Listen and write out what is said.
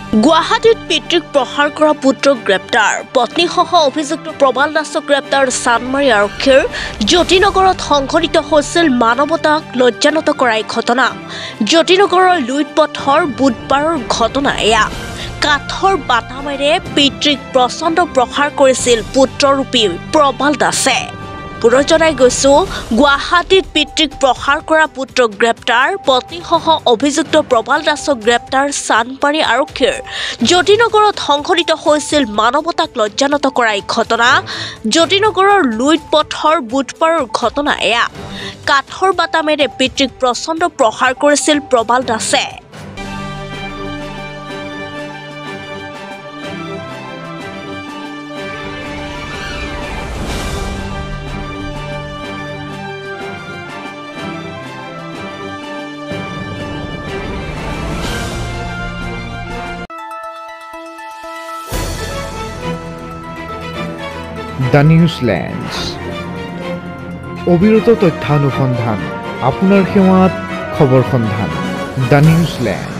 গুৱাহাটীত পিতৃক প্ৰহাৰ কৰা পুত্ৰক গ্ৰেপ্তাৰ পত্নীসহ অভিযুক্ত প্ৰবাল দাসক গ্ৰেপ্তাৰ চানমাৰী আৰক্ষীৰ জ্যোতিনগৰত সংঘটিত হৈছিল মানৱতাক লজ্জানত কৰা এই ঘটনা জ্যোতিনগৰৰ লুইতপথৰ বুধবাৰৰ ঘটনা এয়া কাঠৰ বাটামেৰে পিতৃক প্ৰচণ্ড প্ৰহাৰ কৰিছিল পুত্ৰৰূপী প্ৰবাল দাসে পুৰজনাই গৈছো গুৱাহাটীত পিতৃক প্ৰহাৰ কৰা পুত্ৰক গ্ৰেপ্তাৰ পত্নীসহ অভিযুক্ত প্ৰবাল দাসক গ্ৰেপ্তাৰ চানমাৰী আৰক্ষীৰ জ্যোতিনগৰত সংঘটিত হৈছিল মানৱতাক লজ্জানত কৰা এই ঘটনা জ্যোতিনগৰৰ লুইতপথৰ বুধবাৰৰ ঘটনা এয়া কাঠৰ বাটামেৰে পিতৃক প্ৰচণ্ড প্ৰহাৰ কৰিছিল প্ৰবাল দাসে দ্য নিউজলেণ্ডছ অবিৰত তথ্যানুসন্ধান আপোনাৰ সেৱাত খবৰ সন্ধান দ্য নিউজলেণ্ড